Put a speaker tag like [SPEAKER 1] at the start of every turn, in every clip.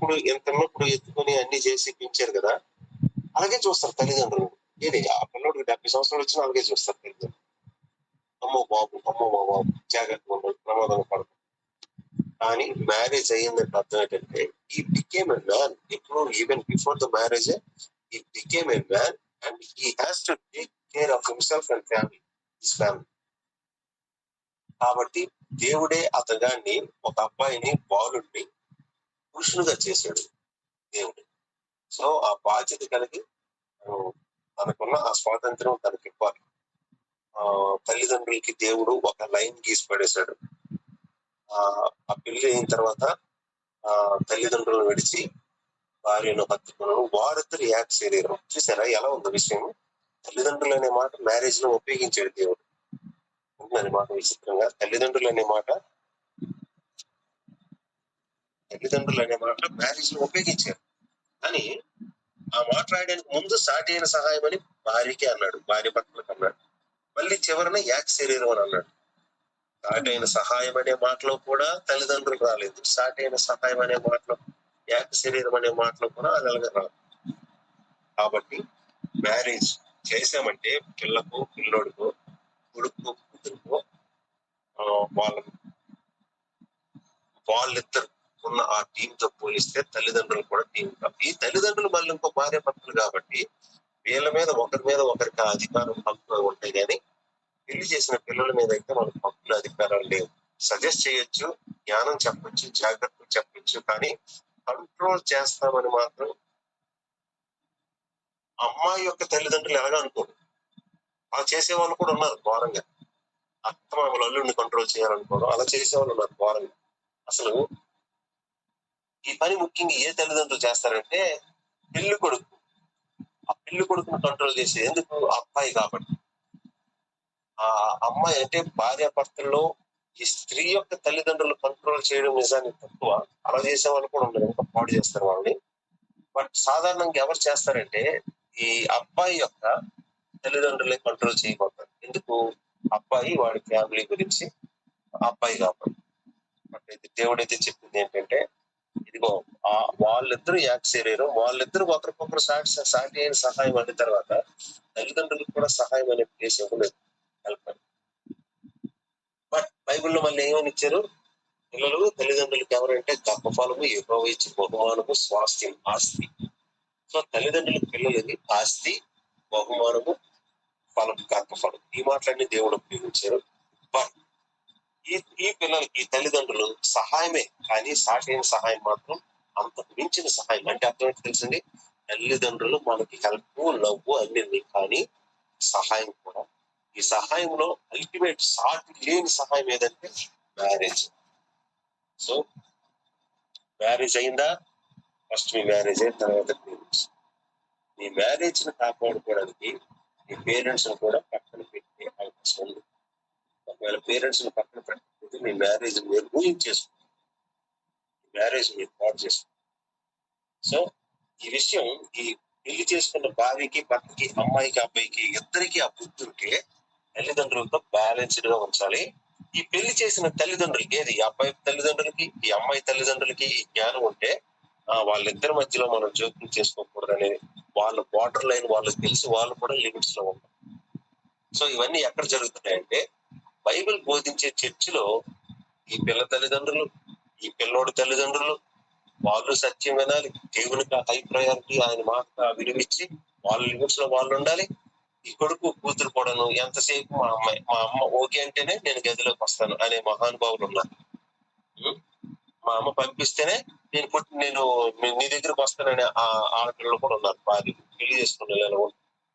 [SPEAKER 1] చిన్నప్పుడు చిన్నప్పుడు ఎత్తుకొని అన్ని చేసి పెంచారు కదా, అలాగే చూస్తారు తల్లిదండ్రులు. ఏది ఆ పిల్లడికి 70 సంవత్సరాలు వచ్చినా అలాగే చూస్తారు తల్లిదండ్రులు. అమ్మో బాబు, అమ్మో బాబు, జాగ్రత్తగా ఉండదు, ప్రమాదంలో పడదు. కానీ మ్యారేజ్ అయ్యిందంటే అర్థం ఏంటంటే ఈ బికేమ్ ఎ మ్యాన్. ఇప్పుడు even before the marriage he became a man and he has to take care of himself and family, his family. కాబట్టి దేవుడే అతగాన్ని, ఒక అబ్బాయిని, బాలుడిని పురుషులుగా చేశాడు దేవుడు. సో ఆ బాధ్యత కలిగి తనకున్న ఆ స్వాతంత్రం తనకి ఇవ్వాలి. తల్లిదండ్రులకి దేవుడు ఒక లైన్ గీసి పడేశాడు. ఆ పెళ్లి అయిన తర్వాత తల్లిదండ్రులను విడిచి భార్యను హత్తుకున్నాను, వారిద్దరు ఏక శరీరం. చూసారా ఎలా ఉంది విషయం? తల్లిదండ్రులు అనే మాట మ్యారేజ్ లో ఉపయోగించాడు దేవుడు. ఉందని మాట విచిత్రంగా, తల్లిదండ్రులు అనే మాట మ్యారేజ్ లో ఉపయోగించారు. కానీ ఆ మాట రాయడానికి ముందు సాటి అయిన సహాయం అని భార్యకి అన్నాడు, భార్య భర్తలకు అన్నాడు. మళ్ళీ చివరన ఏక శరీరం అని అన్నాడు. సాటి అయిన సహాయం అనే మాటలో కూడా తల్లిదండ్రులు రాలేదు, సాటి అయిన సహాయం అనే మాటలో, ఏక శరీరం అనే మాటలో కూడా అది అలాగే రాదు. కాబట్టి మ్యారేజ్ చేసామంటే పిల్లకు, పిల్లోడికో, కొడుకు, కూతురుకో వాళ్ళిద్దరు ఉన్న ఆ టీమ్ తో పోలిస్తే తల్లిదండ్రులు కూడా టీం కాదు. ఈ తల్లిదండ్రులు మళ్ళీ ఇంకో భార్య భర్తలు కాబట్టి వీళ్ళ మీద ఒకరికి అధికారం, హక్కులు ఉంటాయి. కానీ పెళ్లి చేసిన పిల్లల మీద అయితే మనకు హక్కులు, అధికారాలు లేవు. సజెస్ట్ చేయొచ్చు, జ్ఞానం చెప్పొచ్చు, జాగ్రత్తలు చెప్పొచ్చు, కానీ కంట్రోల్ చేస్తామని మాత్రం అమ్మాయి యొక్క తల్లిదండ్రులు ఎలాగ అనుకోరు. అలా చేసేవాళ్ళు కూడా ఉన్నారు ఘోరంగా. అత్తమామల అల్లుడిని కంట్రోల్ చేయాలనుకోవడం, అలా చేసేవాళ్ళు ఉన్నారు ఘోరంగా. అసలు ఈ పని ముఖ్యంగా ఏ తల్లిదండ్రులు చేస్తారంటే పెళ్లి కొడుకు, ఆ పెళ్లి కొడుకును కంట్రోల్ చేసే ఎందుకు? అబ్బాయి కాబట్టి. ఆ అమ్మాయి అంటే భార్యాభర్తల్లో ఈ స్త్రీ యొక్క తల్లిదండ్రులు కంట్రోల్ చేయడం నిజానికి తక్కువ. అలా చేసే వాళ్ళు కూడా ఉండరు, ఇంకా పాడు చేస్తారు వాళ్ళని. బట్ సాధారణంగా ఎవరు చేస్తారంటే ఈ అబ్బాయి యొక్క తల్లిదండ్రులే కంట్రోల్ చేయబోతారు. ఎందుకు? అబ్బాయి వాడి ఫ్యామిలీ గురించి, అబ్బాయి కాబట్టి. బట్ దేవుడైతే చెప్పింది ఏంటంటే ఇదిగో వాళ్ళిద్దరు ఏక శరీరం, వాళ్ళిద్దరు ఒకరికొకరు సాటి అయిన సహాయం అయిన తర్వాత తల్లిదండ్రులకు కూడా సహాయం అనే ప్లేస్ ఇవ్వలేదు, హెల్ప్ అని. బట్ బైబిల్లో మళ్ళీ ఏమని ఇచ్చారు? పిల్లలు తల్లిదండ్రులకు ఎవరంటే గర్భఫలము, యెహోవా ఇచ్చే బహుమానము, స్వాస్థ్యం, ఆస్తి. సో తల్లిదండ్రులకు పిల్లలకి ఆస్తి, బహుమానము, ఫలం, గర్భఫలం, ఈ మాటలన్నీ దేవుడు ఉపయోగించారు. బట్ ఈ పిల్లలకి తల్లిదండ్రులు సహాయమే, కానీ సాటి అయిన సహాయం మాత్రం అంతకు మించిన సహాయం. అంటే అర్థం ఏంటి తెలుసండి? తల్లిదండ్రులు మనకి హెల్ప్, లవ్ అన్ని, కానీ సహాయం కూడా. ఈ సహాయంలో అల్టిమేట్ సాటి లేని సహాయం ఏదంటే మ్యారేజ్. సో మ్యారేజ్ అయిందా? ఫస్ట్ మీ మ్యారేజ్ అయిన తర్వాత పేరెంట్స్. మీ మ్యారేజ్ ని కాపాడుకోవడానికి మీ పేరెంట్స్ ని కూడా పక్కన పెట్టే అవకాశం ఉంది. ఒకవేళ పేరెంట్స్ ని పక్కన పెట్టకపోతే మీ మ్యారేజ్ మీరు ఊహించేసుకుంటారు, మ్యారేజ్ మీరు పాడు చేసుకుంటారు. సో ఈ విషయం ఈ పెళ్లి చేసుకున్న భార్యకి, భర్తకి, అమ్మాయికి, అబ్బాయికి ఇద్దరికి ఆ బుద్ధి ఉంటే తల్లిదండ్రులతో బ్యాలెన్స్డ్ గా ఉంచాలి. ఈ పెళ్లి చేసిన తల్లిదండ్రులకి, ఏది అబ్బాయి తల్లిదండ్రులకి, ఈ అమ్మాయి తల్లిదండ్రులకి ఈ జ్ఞానం ఉంటే వాళ్ళిద్దరి మధ్యలో మనం జోక్యం చేసుకోకూడదని వాళ్ళ బార్డర్ లైన్ వాళ్ళకి తెలిసి వాళ్ళు కూడా లిమిట్స్ లో ఉంటారు. సో ఇవన్నీ ఎక్కడ జరుగుతున్నాయంటే బైబిల్ బోధించే చర్చిలో ఈ పిల్ల తల్లిదండ్రులు, ఈ పిల్లోడు తల్లిదండ్రులు, వాళ్ళు సత్యం వినాలి, దేవునికి హై ప్రయారిటీ, ఆయన మాట విలువిచ్చి వాళ్ళ లిమిట్స్ లో వాళ్ళు ఉండాలి. ఈ కొడుకు కూతురు కూడాను ఎంతసేపు మా అమ్మ ఓకే అంటేనే నేను గదిలోకి వస్తాను అనే మహానుభావులు ఉన్నారు. మా అమ్మ పంపిస్తేనే నేను నీ దగ్గరకు వస్తాననే ఆడపిల్లలు కూడా ఉన్నారు. భార్య పెళ్లి చేసుకునే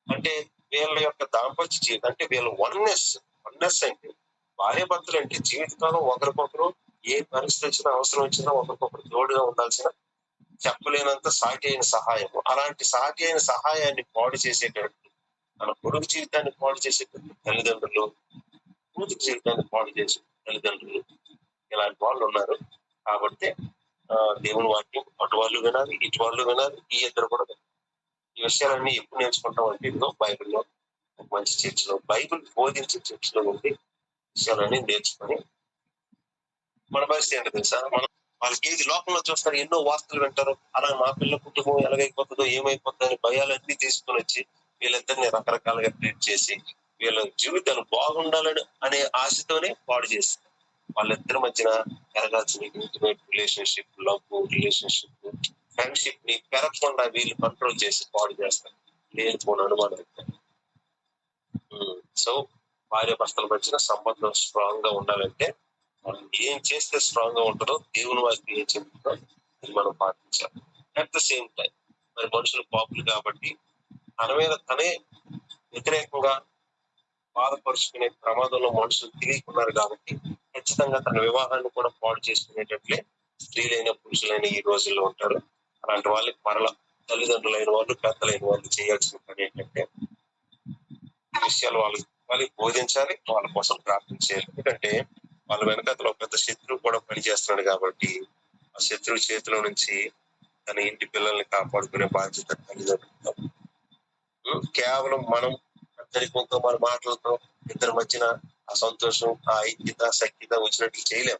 [SPEAKER 1] అంటే వీళ్ళ యొక్క దాంపత్య జీవితం అంటే వీళ్ళ వన్నెస్ అంటే భార్య భర్తలు అంటే జీవితకాలం ఒకరికొకరు ఏ పరిస్థితి వచ్చినా, అవసరం వచ్చినా ఒకరికొకరు తోడుగా ఉండాల్సిన చెప్పలేనంత సాటి అయిన సహాయం. అలాంటి సాటి అయిన సహాయాన్ని పాడు చేసేటట్టు మన కొడుకు జీవితాన్ని పాడు చేసేటట్టు తల్లిదండ్రులు, కూతురు జీవితాన్ని పాడు చేసే తల్లిదండ్రులు, ఇలాంటి వాళ్ళు ఉన్నారు. కాబట్టి దేవుని వాక్యం అటు వాళ్ళు వినాలి, ఇటు వాళ్ళు వినాలి, ఈ ఇద్దరు కూడా వినాలి. ఈ విషయాలన్నీ ఎప్పుడు నేర్చుకుంటాం అంటే ఇదిగో బైబిల్లో మంచి చర్చలో, బైబిల్ బోధించే చర్చలో ఉండి విషయాలన్నీ నేర్చుకొని మన పరిస్థితి ఏంటో తెలుసా? మనం వాళ్ళకి ఏది లోకంలో చూస్తారు, ఎన్నో వార్తలు వింటారు, అలా మా పిల్ల కుటుంబం ఎలాగైపోతుందో ఏమైపోతుందో అని భయాలన్నీ తీసుకొని వచ్చి వీళ్ళిద్దరిని రకరకాలుగా ట్రీట్ చేసి వీళ్ళ జీవితాలు బాగుండాలని అనే ఆశతోనే పాడు చేస్తారు. వాళ్ళిద్దరి మధ్యన పెరగాల్సిన intimate relationship, love relationship, friendship ని పెరగకుండా వీళ్ళు కంట్రోల్ చేసి పాడు చేస్తారు. లేనిపోని అనుమానం. సో భార్య భర్తల మధ్యన సంబంధం స్ట్రాంగ్ గా ఉండాలంటే మనం ఏం చేస్తే స్ట్రాంగ్ గా ఉంటుందో దేవుని వారికి ఏం చెప్తుందో ఇది మనం పాటించాలి. అట్ ద సేమ్ టైం మరి మనుషులు పాపులు కాబట్టి తన మీద తనే వ్యతిరేకంగా బాధపరుచుకునే ప్రమాదంలో మనుషులు తెలియకున్నారు కాబట్టి ఖచ్చితంగా తన వివాహాన్ని కూడా పాడు చేసుకునేటట్లే స్త్రీలైన పురుషులైన ఈ రోజుల్లో ఉంటారు. అలాంటి వాళ్ళకి మరల తల్లిదండ్రులైన వాళ్ళు, పెద్దలైన వాళ్ళు చేయాల్సిన పని ఏంటంటే ఈ విషయాలు వాళ్ళకి బోధించాలి, వాళ్ళ కోసం ప్రార్థించాలి. ఎందుకంటే వాళ్ళ వెనకాతలో పెద్ద శత్రువు కూడా పనిచేస్తున్నాడు కాబట్టి ఆ శత్రువు చేతిలో నుంచి తన ఇంటి పిల్లల్ని కాపాడుకునే బాధ్యత తల్లిదండ్రులు. కేవలం మనం పెద్దరికంతో మన మాటలతో ఇద్దరి మధ్యన ఆ సంతోషం, ఆ ఐక్యత, సఖ్యత వచ్చినట్లు చేయలేం.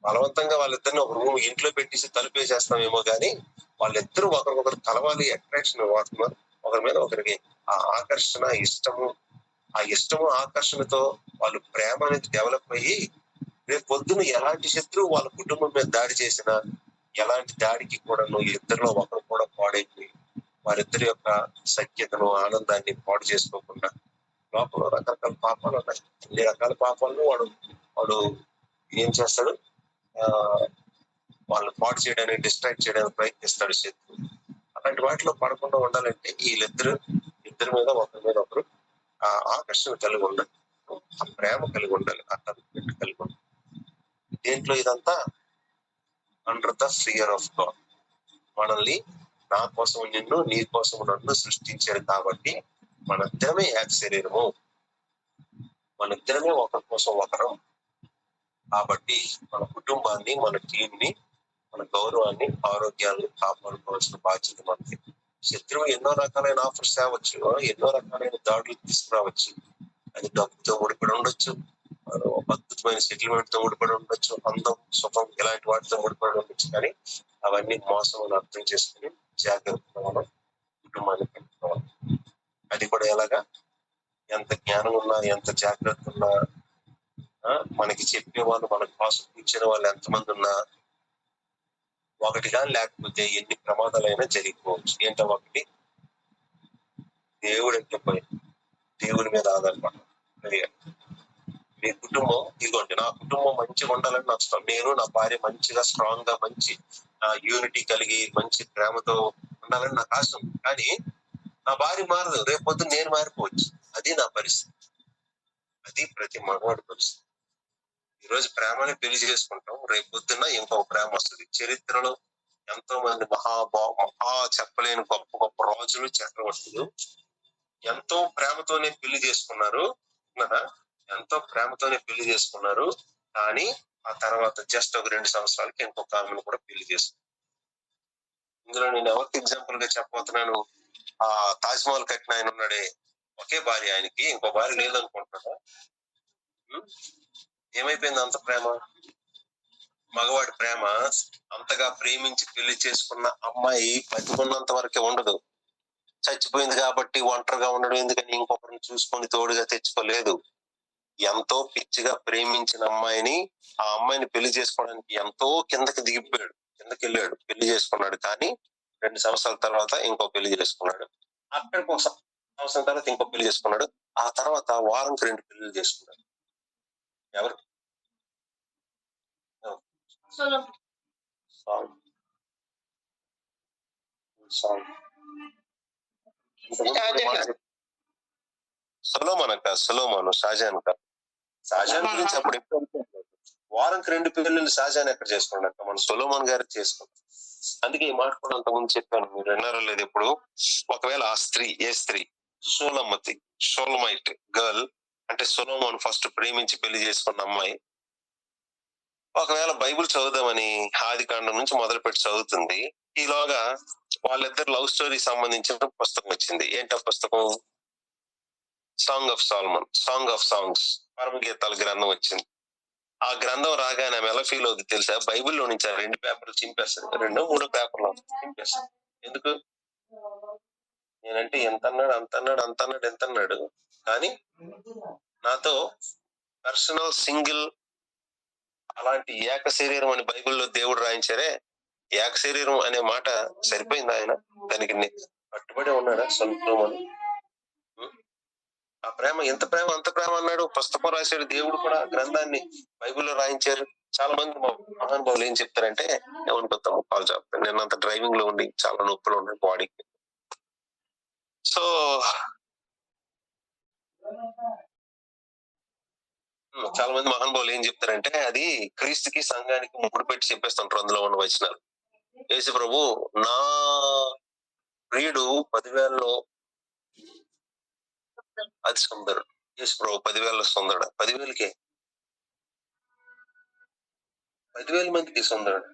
[SPEAKER 1] బలవంతంగా వాళ్ళిద్దరిని ఒక రూమ్ ఇంట్లో పెట్టేసి తలుపేసేస్తామేమో గానీ వాళ్ళిద్దరూ ఒకరికొకరు కలవాలి, అట్రాక్షన్ వాడుతున్నారు ఒకరి మీద ఒకరికి. ఆ ఆకర్షణ, ఆ ఇష్టము ఆకర్షణతో వాళ్ళు ప్రేమ అనేది డెవలప్ అయ్యి రేపు పొద్దున ఎలాంటి శత్రువు వాళ్ళ కుటుంబం మీద దాడి చేసినా ఎలాంటి దాడికి కూడా ఇద్దరిలో ఒకరు కూడా పాడైపోయి వారిద్దరి యొక్క సఖ్యతను, ఆనందాన్ని పాడు చేసుకోకుండా లోపల రకరకాల పాపాలు ఉన్నాయి. అన్ని రకాల పాపాలను వాడు ఏం చేస్తాడు, వాళ్ళని పాడు చేయడానికి, డిస్ట్రాక్ట్ చేయడానికి ప్రయత్నిస్తాడు శత్రువు. అలాంటి వాటిలో పడకుండా ఉండాలంటే ఇద్దరి మీద ఒకరి మీద ఒకరు ఆ ఆకర్షణ కలిగి ఉండాలి, ఆ ప్రేమ కలిగి ఉండాలి, ఆ కమిట్మెంట్ కలిగి ఉండాలి. దేంట్లో ఇదంతా under the fear of God. మనల్ని నా కోసం నిన్ను, నీ కోసం నన్ను సృష్టించారు కాబట్టి మనిద్దరమే ఏక శరీరము, మనిద్దరమే ఒకరి కోసం ఒకరం. కాబట్టి మన కుటుంబాన్ని, మన టీంని, మన గౌరవాన్ని, ఆరోగ్యాన్ని కాపాడుకోవాల్సిన బాధ్యత మనకి. శత్రువు ఎన్నో రకాలైన ఆఫర్స్ తేవచ్చు, ఎన్నో రకాలైన దాడులు తీసుకురావచ్చు. అది డబ్బుతో ముడిపడి ఉండొచ్చు, అద్భుతమైన సెటిల్మెంట్ తో ముడిపడి ఉండొచ్చు, అందం, సుఖం ఇలాంటి వాటితో ముడిపడి ఉండొచ్చు. కానీ అవన్నీ మోసం అని అర్థం చేసుకుని జాగ్రత్తగా మనం కుటుంబాన్ని పెట్టుకోవాలి. అది కూడా ఎలాగా, ఎంత జ్ఞానం ఉన్నా, ఎంత జాగ్రత్త ఉన్నా, మనకి చెప్పేవాళ్ళు, మన కోసం కూర్చునే వాళ్ళు ఎంతమంది ఉన్నా ఒకటిగా లేకపోతే ఎన్ని ప్రమాదాలైనా జరిగిపోవచ్చు. ఏంటో ఒకటి, దేవుడు ఎక్కిపోయి దేవుడి మీద ఆధారపడాలి. మీ కుటుంబం ఇదిగోండి, నా కుటుంబం మంచిగా ఉండాలని నాకు ఇష్టం. నేను నా భార్య మంచిగా స్ట్రాంగ్ గా మంచి యూనిటీ కలిగి మంచి ప్రేమతో ఉండాలని నాకు ఆశ. కానీ నా భార్య మారదు, రేపు పొద్దున్న నేను మారిపోవచ్చు. అది నా పరిస్థితి, అది ప్రతి మగవాడి పరిస్థితి. ఈ రోజు ప్రేమని పెళ్లి చేసుకుంటాం, రేపు పొద్దున్న ఇంకొక ప్రేమ వస్తుంది. చరిత్రలో ఎంతో మంది మహా చెప్పలేని గొప్ప గొప్ప రాజులు, చక్రవర్తులు ఎంతో ప్రేమతోనే పెళ్లి చేసుకున్నారు కదా, ఎంతో ప్రేమతోనే పెళ్లి చేసుకున్నారు. కానీ ఆ తర్వాత జస్ట్ ఒక 2 సంవత్సరాలకి ఇంకొక ఆమెను కూడా పెళ్లి చేసుకున్నారు. ఇందులో నేను ఎవరికి ఎగ్జాంపుల్ గా చెప్పబోతున్నాను, ఆ తాజ్ మహల్ కట్టిన ఆయన ఉన్నాడే, ఒకే భార్య, ఆయనకి ఇంకో భార్య లేదనుకుంటున్నాడు. ఏమైపోయింది అంత ప్రేమ? మగవాడి ప్రేమ అంతగా ప్రేమించి పెళ్లి చేసుకున్న అమ్మాయి బతికున్నంత వరకే ఉండదు. చచ్చిపోయింది కాబట్టి ఒంటరిగా ఉండడం ఎందుకని ఇంకొకరిని చూసుకొని తోడుగా తెచ్చుకోలేదు. ఎంతో పిచ్చిగా ప్రేమించిన అమ్మాయిని, ఆ అమ్మాయిని పెళ్లి చేసుకోవడానికి ఎంతో కిందకి వెళ్ళాడు, పెళ్లి చేసుకున్నాడు. కానీ 2 సంవత్సరాల తర్వాత ఇంకో పెళ్లి చేసుకున్నాడు. అక్కడికి ఒక సంవత్సరం తర్వాత ఇంకో పెళ్లి చేసుకున్నాడు. ఆ తర్వాత వారంకి 2 పెళ్లి చేసుకున్నాడు. ఎవరు? సొలొమోను, షాజహాన్ కాదు. షాజహాన్ గురించి అప్పుడు వారంకి 2 పెళ్లిళ్ళు షాజహాన్ ఎక్కడ చేసుకున్నట్టు, మన సొలొమోన్ గారికి చేసుకున్నాడు. అందుకే ఈ మాట కూడా అంతకుముందు చెప్పాను, మీరు విన్నారో లేదు. ఇప్పుడు ఒకవేళ ఆ స్త్రీ, ఏ స్త్రీ, షోలమైట్ గర్ల్ అంటే సొలొమోన్ ఫస్ట్ ప్రేమించి పెళ్లి చేసుకున్న అమ్మాయి, ఒకవేళ బైబిల్ చదువుదామని ఆదికాండం నుంచి మొదలుపెట్టి చదువుతుంది. ఈలోగా వాళ్ళిద్దరు లవ్ స్టోరీ సంబంధించిన పుస్తకం వచ్చింది. ఏంటో పుస్తకం? Song of Solomon, song of songs, పరమగీతాల గ్రంథం వచ్చింది. ఆ గ్రంథం రాగానే ఆమె ఎలా ఫీల్ అవుతుంది తెలుసా? బైబిల్లో నుంచి ఆ 2 పేపర్లు చింపేస్తుంది. 2 పేపర్లు చింపేస్తుంది. ఎందుకు? నేనంటే ఎంతన్నాడు, అంతన్నాడు, అంతన్నాడు, ఎంతన్నాడు, కానీ నాతో పర్సనల్ సింగిల్ అలాంటి ఏక శరీరం అని బైబిల్లో దేవుడు రాయించారే, ఏక శరీరం అనే మాట సరిపోయింది. ఆయన దానికి కట్టుబడి ఉన్నాడా సొంతమని? ఆ ప్రేమ ఎంత ప్రేమ, అంత ప్రేమ అన్నాడు. పుస్తకం రాశాడు దేవుడు కూడా, గ్రంథాన్ని బైబిల్లో రాయించారు. చాలా మంది మహానుభావులు ఏం చెప్తారంటే, ఏమనుకుంటాం ముప్పాలు చెప్తాను, నిన్నంత డ్రైవింగ్ లో ఉండి చాలా నొప్పులు ఉన్నాయి బాడీకి. సో చాలా మంది మహానుభావులు ఏం చెప్తారంటే, అది క్రీస్తుకి సంఘానికి ముప్పుడు పెట్టి చెప్పేస్తుంటారు అందులో ఉన్న వచనాలు. యేసు ప్రభు నా ప్రియుడు 10,000లో అది సుందరుడు. యేసు ప్రభు 10,000లో సుందరుడు. 10,000కే 10,000 మందికి సుందరుడు.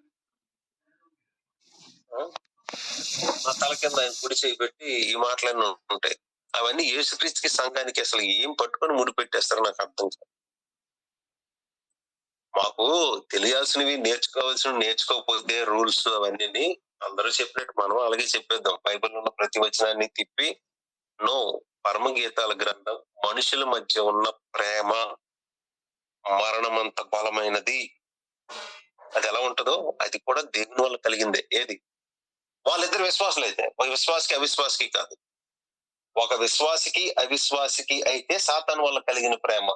[SPEAKER 1] నా తల కింద ఆయన కుడి చేయి పెట్టి ఈ మాటలన్నీ ఉంటాయి. అవన్నీ యేసుక్రీస్తుకి సంఘానికి అసలు ఏం పట్టుకొని ముడి పెట్టేస్తారో నాకు అర్థం కాదు. మాకు తెలియాల్సినవి నేర్చుకోవాల్సినవి నేర్చుకోకపోతే రూల్స్ అవన్నీ అందరూ చెప్పినట్టు మనం అలాగే చెప్పేద్దాం. బైబిల్లో ఉన్న ప్రతి వచనాన్ని తిప్పి నో, పరమగీతాల గ్రంథం మనుషుల మధ్య ఉన్న ప్రేమ మరణమంత బలమైనది. అది ఎలా ఉంటుందో అది కూడా దేవుని వల్ల కలిగిందే. ఏది? వాళ్ళిద్దరు విశ్వాసులు అయితే, ఒక విశ్వాసికి అవిశ్వాసికి కాదు. ఒక విశ్వాసికి అవిశ్వాసికి అయితే సాతాను వల్ల కలిగిన ప్రేమ,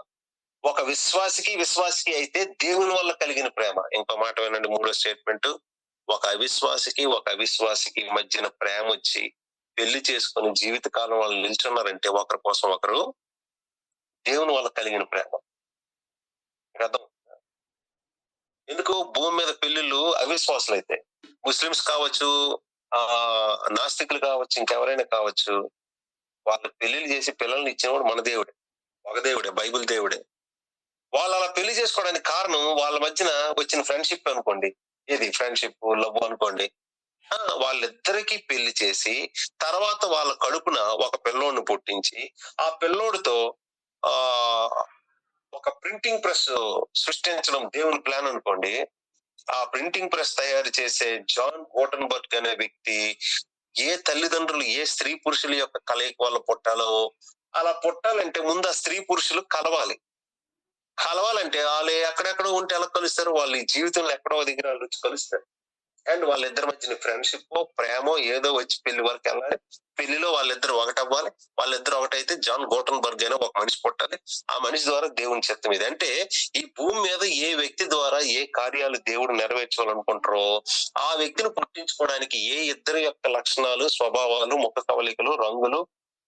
[SPEAKER 1] ఒక విశ్వాసికి అయితే దేవుని వల్ల కలిగిన ప్రేమ. ఇంకో మాట వినండి, 3వ స్టేట్మెంట్. ఒక అవిశ్వాసికి మధ్యన ప్రేమ వచ్చి పెళ్లి చేసుకుని జీవితకాలం వాళ్ళు నిల్చున్నారంటే ఒకరి కోసం ఒకరు దేవుని వల్ల కలిగిన ప్రేమ. అర్థం? ఎందుకు భూమి మీద పెళ్లిళ్ళు అవిశ్వాసులు అయితే, ముస్లిమ్స్ కావచ్చు, నాస్తికులు కావచ్చు, ఇంకెవరైనా కావచ్చు, వాళ్ళు పెళ్లిళ్ళు చేసి పిల్లల్ని ఇచ్చినవాడు మన దేవుడే, ఒక దేవుడే, బైబిల్ దేవుడే. వాళ్ళు అలా పెళ్లి చేసుకోవడానికి కారణం వాళ్ళ మధ్యన వచ్చిన ఫ్రెండ్షిప్ అనుకోండి. ఏది ఫ్రెండ్షిప్, లవ్ అనుకోండి. వాళ్ళిద్దరికీ పెళ్లి చేసి తర్వాత వాళ్ళ కడుపున ఒక పిల్లోడిని పుట్టించి ఆ పిల్లోడితో ఆ ఒక ప్రింటింగ్ ప్రెస్ సృష్టించడం దేవుని ప్లాన్ అనుకోండి. ఆ ప్రింటింగ్ ప్రెస్ తయారు చేసే జాన్ గోటన్బర్గ్ అనే వ్యక్తి ఏ తల్లిదండ్రులు ఏ స్త్రీ పురుషుల యొక్క కలయిక వల్ల పుట్టాలో అలా పుట్టాలంటే ముందు ఆ స్త్రీ పురుషులు కలవాలంటే వాళ్ళు ఎక్కడెక్కడో ఉంటే ఎలా కలుస్తారు? వాళ్ళు ఈ జీవితంలో ఎక్కడో దగ్గర వాళ్ళు వచ్చి కలుస్తారు. అండ్ వాళ్ళిద్దరి మధ్యన ఫ్రెండ్షిప్, ప్రేమో ఏదో వచ్చి పెళ్లి వరకు వెళ్ళాలి. పెళ్లిలో వాళ్ళిద్దరు ఒకటవ్వాలి. వాళ్ళిద్దరు ఒకటైతే జాన్ గోటన్బర్గ్ అయినా ఒక మనిషి పుట్టాలి. ఆ మనిషి ద్వారా దేవుని చిత్తం ఇది. అంటే ఈ భూమి మీద ఏ వ్యక్తి ద్వారా ఏ కార్యాలు దేవుడు నెరవేర్చాలనుకుంటారో ఆ వ్యక్తిని పుట్టించుకోవడానికి ఏ ఇద్దరి యొక్క లక్షణాలు, స్వభావాలు, ముఖ కవలికలు, రంగులు,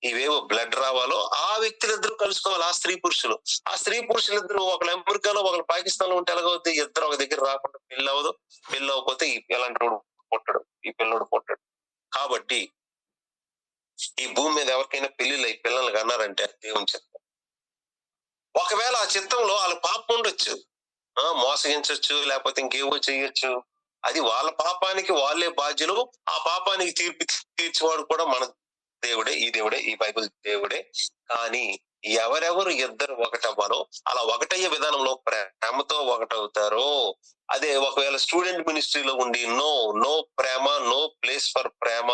[SPEAKER 1] ఇవేవో బ్లడ్ రావాలో ఆ వ్యక్తులిద్దరూ కలుసుకోవాలి. ఆ స్త్రీ పురుషులిద్దరు ఒకళ్ళు అమెరికాలో ఒకళ్ళు పాకిస్తాన్ లో ఉంటే ఎలాగవుతుంది? ఇద్దరు ఒక దగ్గర రాకుండా పెళ్లి అవ్వదు. పెళ్లి అవ్వకపోతే ఎలాంటి పుట్టడు, ఈ పిల్లడు పుట్టడు. కాబట్టి ఈ భూమి మీద ఎవరికైనా పెళ్లిళ్ళు పిల్లల్ని అన్నారంటే దేవుని చిత్తం. ఒకవేళ ఆ చిత్తంలో వాళ్ళ పాపం ఉండొచ్చు, మోసగించవచ్చు, లేకపోతే ఇంకేవో చెయ్యొచ్చు. అది వాళ్ళ పాపానికి వాళ్ళే బాధ్యులు. ఆ పాపానికి తీర్పు తీర్చేవాడు కూడా మన దేవుడే, ఈ బైబిల్ దేవుడే. కానీ ఎవరెవరు ఇద్దరు ఒకటవ్వాలో అలా ఒకటయ్యే విధానంలో ప్రేమతో ఒకటవుతారో, అదే ఒకవేళ స్టూడెంట్ మినిస్ట్రీలో ఉండి నో ప్రేమ, నో ప్లేస్ ఫర్ ప్రేమ,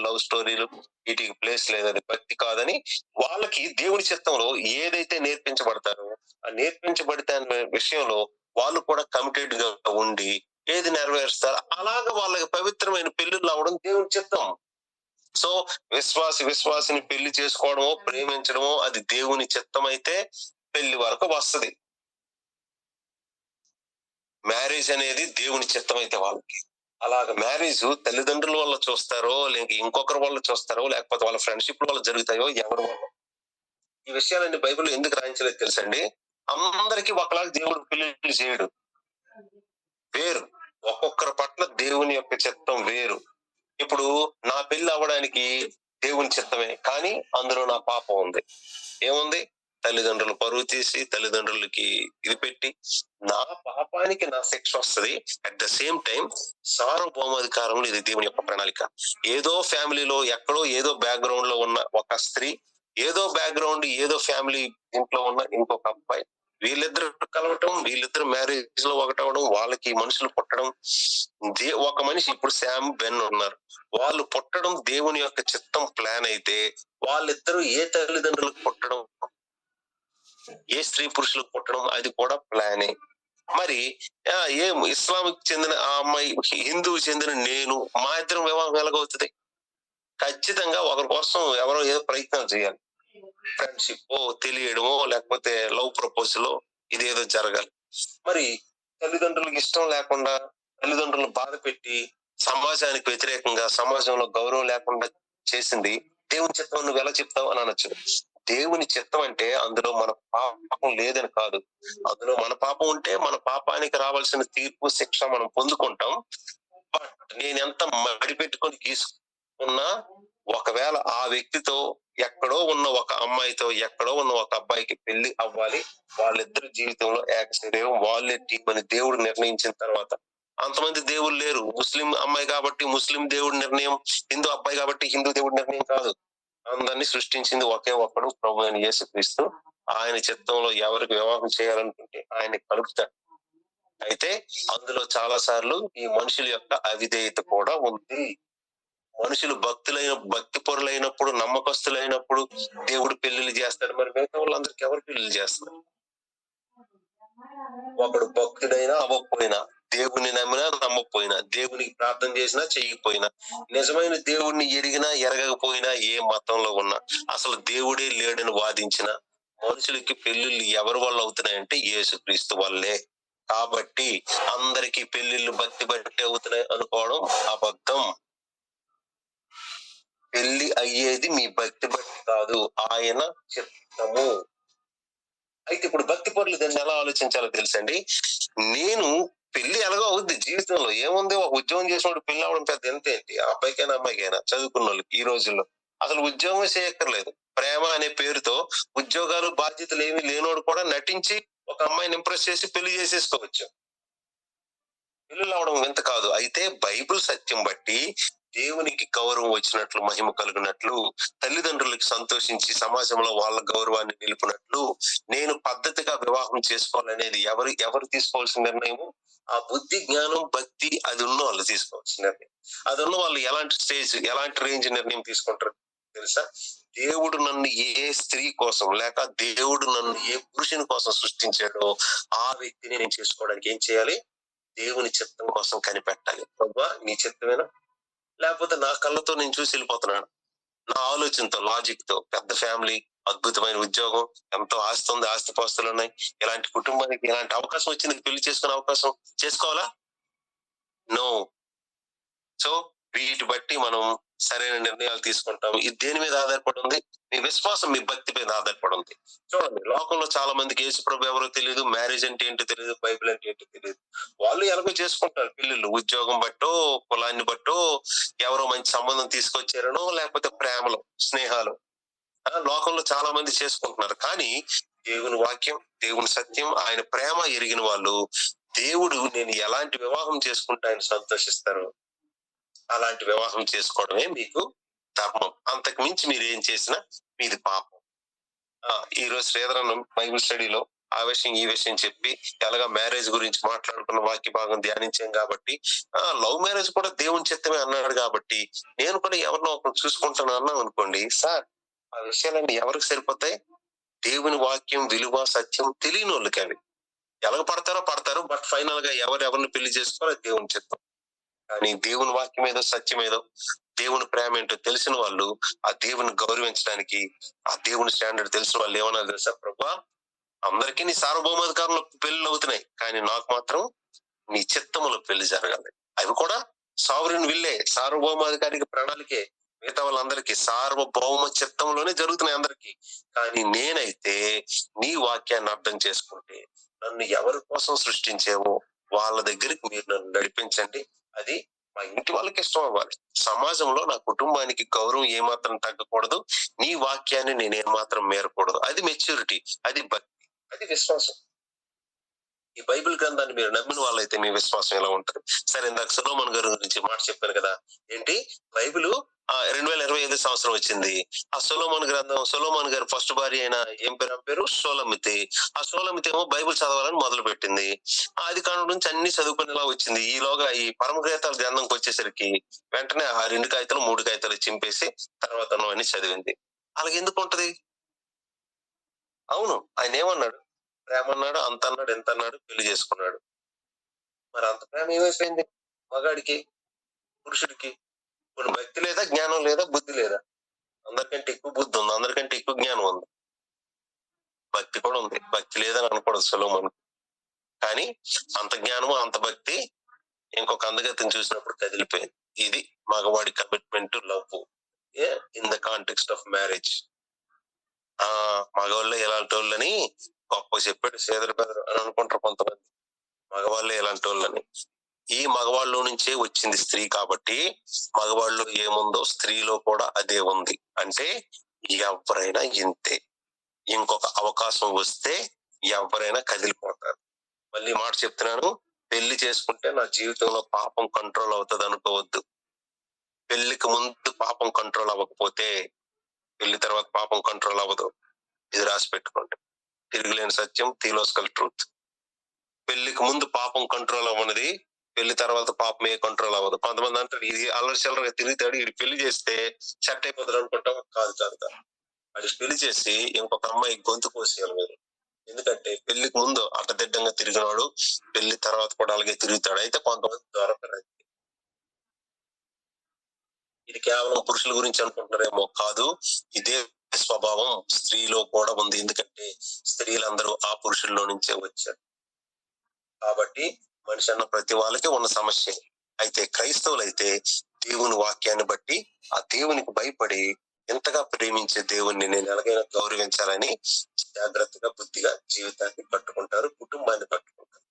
[SPEAKER 1] లవ్ స్టోరీలు, వీటికి ప్లేస్ లేదని, భక్తి కాదని వాళ్ళకి దేవుని చిత్తంలో ఏదైతే నేర్పించబడతారో ఆ నేర్పించబడితే అనే విషయంలో వాళ్ళు కూడా కమిటెడ్ గా ఉండి ఏది నెరవేరుస్తారో అలాగా వాళ్ళకి పవిత్రమైన పెళ్లిళ్ళు అవడం దేవుని చిత్తం. సో విశ్వాసిని పెళ్లి చేసుకోవడమో ప్రేమించడమో అది దేవుని చిత్తం అయితే పెళ్లి వరకు వస్తది. మ్యారేజ్ అనేది దేవుని చిత్తం అయితే వాళ్ళకి. అలాగ మ్యారేజ్ తల్లిదండ్రుల వల్ల చూస్తారో, లేక ఇంకొకరి వల్ల చూస్తారో, లేకపోతే వాళ్ళ ఫ్రెండ్షిప్ వల్ల జరుగుతాయో ఎవరి వల్ల. ఈ విషయాలన్నీ బైబిల్లో ఎందుకు రాయించలేదు తెలుసండి? అందరికీ ఒకలాగా దేవుడు పెళ్లి చేయడు. వేరు, ఒక్కొక్కరి పట్ల దేవుని యొక్క చిత్తం వేరు. ఇప్పుడు నా పెళ్లి అవ్వడానికి దేవుని చిత్తమే, కానీ అందులో నా పాపం ఉంది. ఏముంది? తల్లిదండ్రులు పరువు తీసి తల్లిదండ్రులకి ఇది పెట్టి నా పాపానికి నా శిక్ష వస్తుంది. అట్ ద సేమ్ టైం సార్వభౌమాధికారంలో ఇది దేవుని యొక్క ప్రణాళిక. ఏదో ఫ్యామిలీలో ఎక్కడో ఏదో బ్యాక్గ్రౌండ్ లో ఉన్న ఒక స్త్రీ, ఏదో బ్యాక్గ్రౌండ్ ఏదో ఫ్యామిలీ ఇంట్లో ఉన్న ఇంకొక అబ్బాయి వీళ్ళిద్దరు కలవటం, వీళ్ళిద్దరు మ్యారేజ్ లో ఒకటవడం, వాళ్ళకి మనుషులు పుట్టడం. ఒక మనిషి ఇప్పుడు శామ్, బెన్ ఉన్నారు. వాళ్ళు పుట్టడం దేవుని యొక్క చిత్తం, ప్లాన్ అయితే వాళ్ళిద్దరూ ఏ తల్లిదండ్రులకు పుట్టడం, ఏ స్త్రీ పురుషులకు పుట్టడం, అది కూడా ప్లానే. మరి ఏం ఇస్లాంకి చెందిన ఆ అమ్మాయి, హిందువుకి చెందిన నేను, మా ఇద్దరం వివాహం ఎలాగవుతుంది? ఖచ్చితంగా ఒకరి కోసం ఎవరో ఏదో ప్రయత్నం చేయాలి. ఫ్రెండ్షిప్ తెలియడమో, లేకపోతే లవ్ ప్రపోజల్ ఇదేదో జరగాలి. మరి తల్లిదండ్రులకు ఇష్టం లేకుండా, తల్లిదండ్రులను బాధ పెట్టి, సమాజానికి వ్యతిరేకంగా, సమాజంలో గౌరవం లేకుండా చేసింది దేవుని చిత్తం నువ్వు ఎలా చెప్తావు అని అనొచ్చు. దేవుని చిత్తం అంటే అందులో మన పాపం లేదని కాదు. అందులో మన పాపం ఉంటే మన పాపానికి రావాల్సిన తీర్పు, శిక్ష మనం పొందుకుంటాం. బట్ నేను ఎంత మడి పెట్టుకొని తీసుకున్నా, ఒకవేళ ఆ వ్యక్తితో, ఎక్కడో ఉన్న ఒక అమ్మాయితో, ఎక్కడో ఉన్న ఒక అబ్బాయికి పెళ్లి అవ్వాలి, వాళ్ళిద్దరి జీవితంలో ఏక శరీరం, వాళ్ళే టీం అని దేవుడు నిర్ణయించిన తర్వాత, అంతమంది దేవుడు లేరు. ముస్లిం అమ్మాయి కాబట్టి ముస్లిం దేవుడి నిర్ణయం, హిందూ అబ్బాయి కాబట్టి హిందూ దేవుడి నిర్ణయం కాదు. అందరినీ సృష్టించింది ఒకే ఒక్కడు, ప్రభు అయిన యేసుక్రీస్తు. ఆయన చిత్తంలో ఎవరికి వివాహం చేయాలనుకుంటే ఆయన కలుపుతాడు. అయితే అందులో చాలా సార్లు ఈ మనుషుల యొక్క అవిధేయత కూడా ఉంది. మనుషులు భక్తి పరులైనప్పుడు, నమ్మకస్తులైనప్పుడు దేవుడు పెళ్లిళ్ళు చేస్తాడు. మరి మిగతా వాళ్ళందరికి ఎవరు పెళ్లిళ్ళు చేస్తారు? ఒకడు భక్తుడైనా అవ్వకపోయినా, దేవుని నమ్మినా నమ్మకపోయినా, దేవునికి ప్రార్థన చేసినా చేయకపోయినా, నిజమైన దేవుడిని ఎరిగినా ఎరగకపోయినా, ఏ మతంలో ఉన్నా, అసలు దేవుడే లేడని వాదించిన మనుషులకి పెళ్లిళ్ళు ఎవరి వల్ల అవుతున్నాయంటే యేసుక్రీస్తు వల్లే. కాబట్టి అందరికి పెళ్లిళ్ళు భక్తి బట్టి అవుతున్నాయి అనుకోవడం అబద్ధం. పెళ్లి అయ్యేది మీ భక్తి బట్టి కాదు, ఆయన చిత్తము. అయితే ఇప్పుడు భక్తి పరులు దాన్ని ఎలా ఆలోచించాలో తెలుసండి. నేను పెళ్లి ఎలాగో అవుద్ది జీవితంలో, ఏముంది, ఒక ఉద్యోగం చేసినప్పుడు పెళ్లి అవడం పెద్ద ఎంత ఏంటి? అబ్బాయికైనా అమ్మాయికైనా, చదువుకున్న వాళ్ళకి ఈ రోజుల్లో అసలు ఉద్యోగం చేయక్కర్లేదు. ప్రేమ అనే పేరుతో ఉద్యోగాలు, బాధ్యతలు ఏమీ లేనోడు కూడా నటించి ఒక అమ్మాయిని ఇంప్రెస్ చేసి పెళ్లి చేసేసుకోవచ్చు. పెళ్లిళ్ళు అవడం వింత కాదు. అయితే బైబిల్ సత్యం బట్టి దేవునికి గౌరవం వచ్చినట్లు, మహిమ కలిగినట్లు, తల్లిదండ్రులకు సంతోషించి సమాజంలో వాళ్ళ గౌరవాన్ని నిలుపునట్లు, నేను పద్ధతిగా వివాహం చేసుకోవాలనేది ఎవరు తీసుకోవాల్సిన నిర్ణయం? ఆ బుద్ధి, జ్ఞానం, భక్తి అది ఉన్న వాళ్ళు తీసుకోవాల్సిన నిర్ణయం. అది ఉన్న వాళ్ళు ఎలాంటి స్టేజ్, ఎలాంటి రేంజ్ నిర్ణయం తీసుకుంటారు తెలుసా? దేవుడు నన్ను ఏ స్త్రీ కోసం, లేక దేవుడు నన్ను ఏ పురుషుని కోసం సృష్టించాడో ఆ వ్యక్తిని నేను చేసుకోవడానికి ఏం చేయాలి? దేవుని చిత్తం కోసం కనిపెట్టాలి. ప్రభువా నీ చిత్తమేనా? లేకపోతే నా కళ్ళతో నేను చూసి వెళ్ళిపోతున్నాను, నా ఆలోచనతో, లాజిక్ తో, పెద్ద ఫ్యామిలీ, అద్భుతమైన ఉద్యోగం, ఎంతో ఆస్తి ఉంది, ఆస్తిపాస్తులు ఉన్నాయి, ఇలాంటి కుటుంబానికి ఇలాంటి అవకాశం వచ్చింది, పెళ్లి చేసుకునే అవకాశం, చేసుకోవాలా? నో. సో వీటి బట్టి మనం సరైన నిర్ణయాలు తీసుకుంటాం. ఇది దేని మీద ఆధారపడి ఉంది? మీ విశ్వాసం, మీ భక్తి మీద ఆధారపడి ఉంది. చూడండి, లోకంలో చాలా మందికి యేసుప్రభు ఎవరో తెలియదు, మ్యారేజ్ అంటే ఏంటో తెలియదు, బైబిల్ అంటే ఏంటో తెలియదు. వాళ్ళు ఎలాగో చేసుకుంటారు పెళ్లిళ్ళు, ఉద్యోగం బట్టో, కులాన్ని బట్టో, ఎవరో మంచి సంబంధం తీసుకొచ్చారనో, లేకపోతే ప్రేమలో, స్నేహాలు, లోకంలో చాలా మంది చేసుకుంటున్నారు. కానీ దేవుని వాక్యం, దేవుని సత్యం, ఆయన ప్రేమ ఎరిగిన వాళ్ళు, దేవుడు నేను ఎలాంటి వివాహం చేసుకుంటే ఆయన సంతోషిస్తారు, అలాంటి వివాహం చేసుకోవడమే మీకు ధర్మం. అంతకు మించి మీరు ఏం చేసినా మీది పాపం. ఈ రోజు శ్రీధరన్ బైబిల్ స్టడీలో ఆ విషయం ఈ విషయం చెప్పి ఎలాగా మ్యారేజ్ గురించి మాట్లాడుకున్న వాక్య భాగం ధ్యానించాం కాబట్టి, లవ్ మ్యారేజ్ కూడా దేవుని చిత్తమే అన్నాడు కాబట్టి, నేను కూడా ఎవరినో ఒకరు చూసుకుంటాను అన్నాం అనుకోండి, సార్ ఆ విషయాలన్నీ ఎవరికి సరిపోతాయి? దేవుని వాక్యం, విలువ, సత్యం తెలియని వాళ్ళకి అవి ఎలాగ పడతారో, బట్ ఫైనల్ గా ఎవరిని పెళ్లి చేసుకోవాలో దేవుని చిత్తం. కానీ దేవుని వాక్యం ఏదో, సత్యం ఏదో, దేవుని ప్రేమ ఏంటో తెలిసిన వాళ్ళు, ఆ దేవుని గౌరవించడానికి, ఆ దేవుని స్టాండర్డ్ తెలిసిన వాళ్ళు ఏమన్నా తెలుసా? ప్రభా అందరికీ నీ సార్వభౌమాధికారంలో పెళ్లి అవుతున్నాయి, కానీ నాకు మాత్రం నీ చిత్తములో పెళ్లి జరగాలి. అవి కూడా సావరిన్ విల్లే, సార్వభౌమాధికారికి ప్రణాళికే, మిగతా వాళ్ళందరికీ సార్వభౌమ చిత్తంలోనే జరుగుతున్నాయి అందరికీ. కానీ నేనైతే నీ వాక్యాన్ని అర్థం చేసుకుంటే, నన్ను ఎవరి కోసం సృష్టించేవో వాళ్ళ దగ్గరికి మీరు నన్ను నడిపించండి. అది మా ఇంటి వాళ్ళకి ఇష్టం అవ్వాలి, సమాజంలో నా కుటుంబానికి గౌరవం ఏమాత్రం తగ్గకూడదు, నీ వాక్యాన్ని నేను ఏమాత్రం మేరకూడదు. అది మెచ్యూరిటీ, అది భక్తి, అది విశ్వాసం. ఈ బైబిల్ గ్రంథాన్ని మీరు నమ్మిన వాళ్ళైతే మీ విశ్వాసం ఎలా ఉంటుంది? సరే, ఇందాక సొలొమోను గారి గురించి మాట చెప్పాను కదా, ఏంటి బైబిల్ 2025 సంవత్సరం వచ్చింది. ఆ సొలొమోన్ గారి ఫస్ట్ భార్య అయిన ఏం పేరు, ఆమె పేరు షూలమితి. ఆ షూలమితి ఏమో బైబిల్ చదవాలని మొదలు పెట్టింది. ఆదికాండం నుంచి అన్ని చదువుకునేలా వచ్చింది. ఈలోగా ఈ పరమగీతాల గ్రంథంకి వచ్చేసరికి వెంటనే ఆ 2 కాగితాలు 3 కాగితాలు చింపేసి తర్వాత అన్ని చదివింది. అలాగెందుకు ఉంటది? అవును. ఆయన ఏమన్నాడు? ప్రేమ అన్నాడు, అంత అన్నాడు, ఎంత అన్నాడు, పెళ్లి చేసుకున్నాడు. మరి అంత ప్రేమ ఏమైపోయింది మగాడికి, పురుషుడికి? ఇప్పుడు భక్తి లేదా, జ్ఞానం లేదా, బుద్ధి లేదా? అందరికంటే ఎక్కువ బుద్ధి ఉంది, అందరికంటే ఎక్కువ జ్ఞానం ఉంది, భక్తి కూడా ఉంది. భక్తి లేదని అనకూడదు సొలొమోన్. కానీ అంత జ్ఞానము అంత భక్తి ఇంకొక అందగతిని చూసినప్పుడు కదిలిపోయింది. ఇది మగవాడి commitment to love in the context of marriage. మగవాళ్ళే ఎలాంటి వాళ్ళని గొప్ప చెప్పాడు శ్రీధర్ బెదర్ అని అనుకుంటారు కొంతమంది. మగవాళ్ళే ఎలాంటి వాళ్ళని. ఈ మగవాళ్ళలో నుంచే వచ్చింది స్త్రీ కాబట్టి మగవాళ్ళు ఏముందో స్త్రీలో కూడా అదే ఉంది. అంటే ఎవరైనా ఇంతే. ఇంకొక అవకాశం వస్తే ఎవరైనా కదిలిపోతారు. మళ్ళీ మాట చెప్తున్నాను, పెళ్లి చేసుకుంటే నా జీవితంలో పాపం కంట్రోల్ అవుతుంది అనుకోవద్దు. పెళ్లికి ముందు పాపం కంట్రోల్ అవ్వకపోతే పెళ్లి తర్వాత పాపం కంట్రోల్ అవ్వదు. ఇది రాసి పెట్టుకోండి. తిరుగులేని సత్యం, థియోలాజికల్ ట్రూత్. పెళ్లికి ముందు పాపం కంట్రోల్ అవ్వనిది పెళ్లి తర్వాత పాపం ఏ కంట్రోల్ అవ్వదు. కొంతమంది అంటారు ఇది అల్లరి చిల్లరగా తిరుగుతాడు, ఇది పెళ్లి చేస్తే సెట్ అయిపోతాడు అనుకుంటాం. కాదు కాదు కాదు. అది పెళ్లి చేసి ఇంకొక అమ్మాయి గొంతు కోసేయాలి మీరు. ఎందుకంటే పెళ్లికి ముందు అడ్డదిడ్డంగా తిరిగినాడు, పెళ్లి తర్వాత కూడా అలాగే తిరుగుతాడు. అయితే కొంతమంది దొరకరు. ఇది కేవలం పురుషుల గురించి అనుకుంటున్నారేమో, కాదు. ఇదే స్వభావం స్త్రీలో కూడా ఉంది. ఎందుకంటే స్త్రీలందరూ ఆ పురుషుల్లో నుంచే వచ్చారు. కాబట్టి మనిషి అన్న ప్రతి వాళ్ళకి ఉన్న సమస్య. అయితే క్రైస్తవులైతే దేవుని వాక్యాన్ని బట్టి ఆ దేవునికి భయపడి ఎంతగా ప్రేమించే దేవుణ్ణి నేను ఎలాగైనా గౌరవించాలని జాగ్రత్తగా బుద్ధిగా జీవితాన్ని కట్టుకుంటారు, కుటుంబాన్ని కట్టుకుంటారు.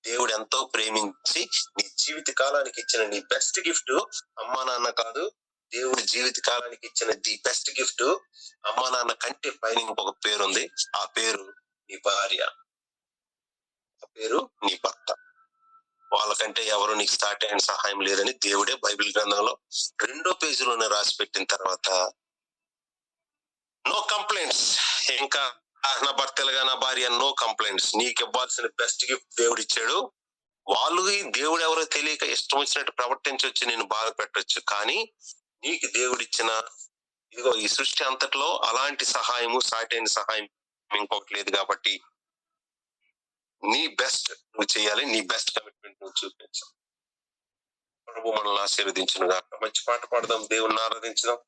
[SPEAKER 1] దేవుడు ఎంతో ప్రేమించి నీ జీవిత కాలానికి ఇచ్చిన నీ బెస్ట్ గిఫ్ట్ అమ్మా నాన్న కాదు. దేవుడి జీవిత కాలానికి ఇచ్చిన ది బెస్ట్ గిఫ్ట్ అమ్మా నాన్న కంటే పైన ఇంకొక పేరు ఉంది. ఆ పేరు నీ భార్య, ఆ పేరు నీ భర్త. వాళ్ళకంటే ఎవరు నీకు స్టార్ట్ అయిన సహాయం లేదని దేవుడే బైబిల్ గ్రంథంలో 2వ పేజీలోనే రాసి పెట్టిన తర్వాత నో కంప్లైంట్స్. ఇంకా నా భర్తలుగా నా భార్య నో కంప్లైంట్స్. నీకు ఇవ్వాల్సిన బెస్ట్ గిఫ్ట్ దేవుడు ఇచ్చాడు. వాళ్ళు దేవుడు ఎవరో తెలియక ఇష్టం వచ్చినట్టు ప్రవర్తించవచ్చు, నేను బాధ పెట్టొచ్చు. కానీ నీకు దేవుడిచ్చిన ఇదిగో ఈ సృష్టి అంతట్లో అలాంటి సహాయము, సాటైన సహాయం ఇంకొకటి లేదు. కాబట్టి నీ బెస్ట్ నువ్వు చేయాలి, నీ బెస్ట్ కమిట్మెంట్ నువ్వు చూపించాలి. ప్రభు మనల్ని ఆశీర్వదించును గాక. మంచి పాట పాడదాం, దేవుణ్ణి ఆరాధించుదాం.